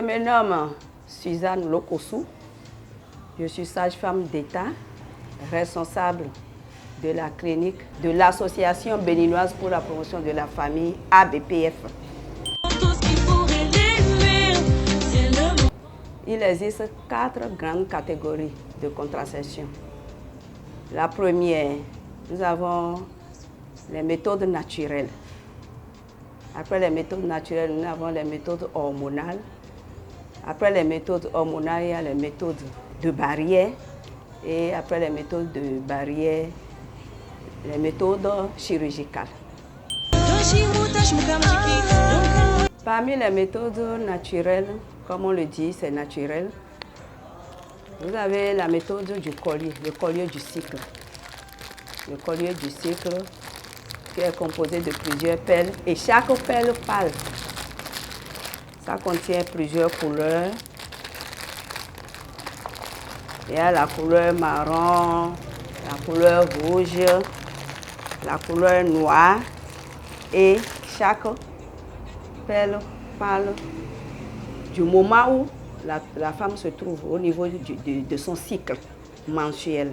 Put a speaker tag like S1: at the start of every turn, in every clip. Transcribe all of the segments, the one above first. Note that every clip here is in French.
S1: me nomme Suzanne Lokossou. Je suis sage-femme d'État, responsable de la clinique de l'Association béninoise pour la promotion de la famille ABPF. Il existe 4 grandes catégories de contraception. La première, nous avons les méthodes naturelles. Après les méthodes naturelles, nous avons les méthodes hormonales. Après les méthodes hormonales, il y a les méthodes de barrière. Et après les méthodes de barrière, les méthodes chirurgicales. Parmi les méthodes naturelles, comme on le dit, c'est naturel. Vous avez la méthode du collier, le collier du cycle. Le collier du cycle qui est composé de plusieurs perles et chaque perle pâle, ça contient plusieurs couleurs. Il y a la couleur marron, la couleur rouge, la couleur noire et chaque perle pâle du moment où la femme se trouve au niveau de son cycle mensuel.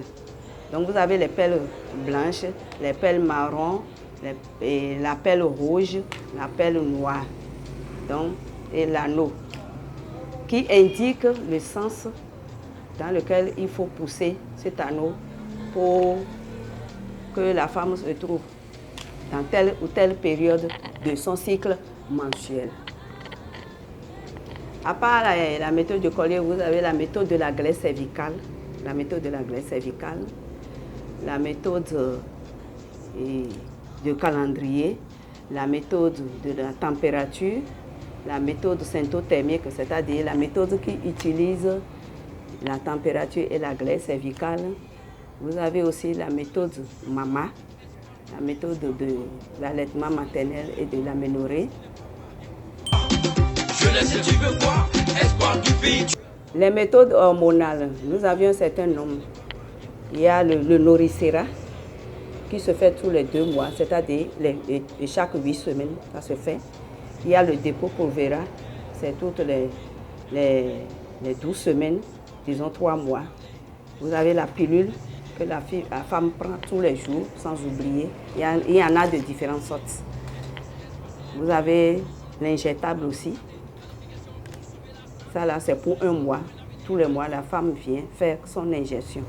S1: Donc vous avez les perles blanches, les perles marron, la perle rouge, la perle noire, donc, et l'anneau, qui indique le sens dans lequel il faut pousser cet anneau pour que la femme se trouve dans telle ou telle période de son cycle mensuel. À part la méthode du collier, vous avez la méthode de la glaise cervicale, la méthode de la glaise cervicale, la méthode de calendrier, la méthode de la température, la méthode syntothermique, c'est-à-dire la méthode qui utilise la température et la glaise cervicale. Vous avez aussi la méthode MAMA, la méthode de l'allaitement maternel et de l'aménorrhée. Les méthodes hormonales, nous avions un certain nombre. Il y a le Nourricera qui se fait tous les 2 mois, c'est-à-dire chaque 8 semaines, ça se fait. Il y a le Depo-Provera, c'est toutes les 12 semaines, disons 3 mois. Vous avez la pilule que la femme prend tous les jours, sans oublier. Il y en a de différentes sortes. Vous avez l'injectable aussi. Ça là, c'est pour 1 mois. Tous les mois, la femme vient faire son injection.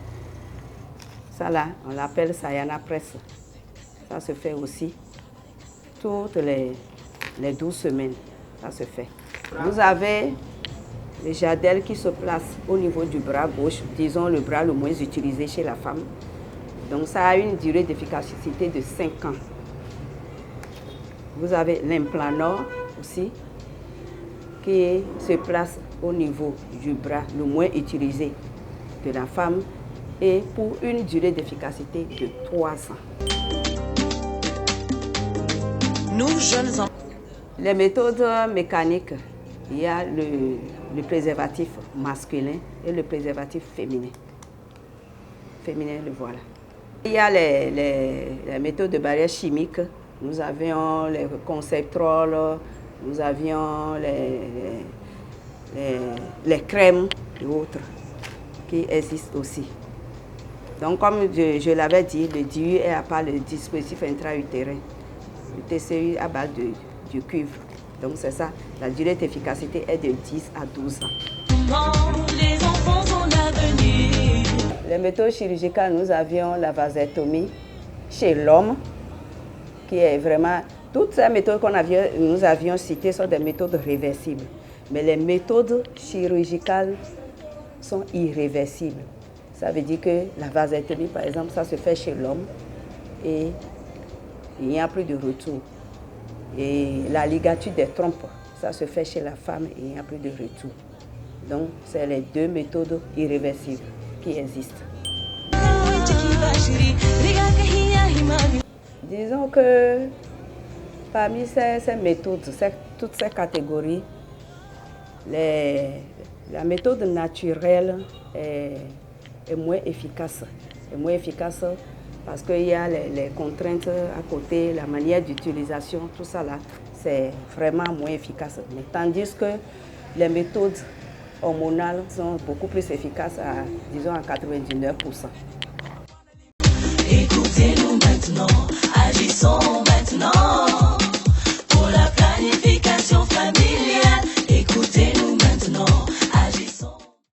S1: Ça là, on l'appelle Sayana Press. Ça se fait aussi toutes les 12 semaines. Ça se fait. Vous avez le Jadelle qui se place au niveau du bras gauche, disons le bras le moins utilisé chez la femme. Donc ça a une durée d'efficacité de 5 ans. Vous avez l'Implanor aussi, qui se place au niveau du bras le moins utilisé de la femme et pour une durée d'efficacité de 3 ans. Nous, jeunes enfants. Les méthodes mécaniques, il y a le préservatif masculin et le préservatif féminin. Féminin, le voilà. Il y a les méthodes de barrière chimique. Nous avions les conceptrol, nous avions les crèmes et autres qui existent aussi. Donc, comme je l'avais dit, le DIU est à part le dispositif intra-utérin. Le TCU à base du cuivre. Donc, c'est ça. La durée d'efficacité est de 10 à 12 ans. Les enfants sont l'avenir. Les méthodes chirurgicales, nous avions la vasectomie chez l'homme, qui est vraiment... Toutes ces méthodes que nous avions citées sont des méthodes réversibles. Mais les méthodes chirurgicales sont irréversibles. Ça veut dire que la vasectomie, par exemple, ça se fait chez l'homme et il n'y a plus de retour. Et la ligature des trompes, ça se fait chez la femme et il n'y a plus de retour. Donc, c'est les 2 méthodes irréversibles qui existent. Disons que parmi ces méthodes, toutes ces catégories, la méthode naturelle est moins efficace. Est moins efficace parce qu'il y a les contraintes à côté, la manière d'utilisation, tout ça là, c'est vraiment moins efficace. Mais tandis que les méthodes hormonales sont beaucoup plus efficaces à, disons, à 99%.
S2: Écoutez-nous maintenant.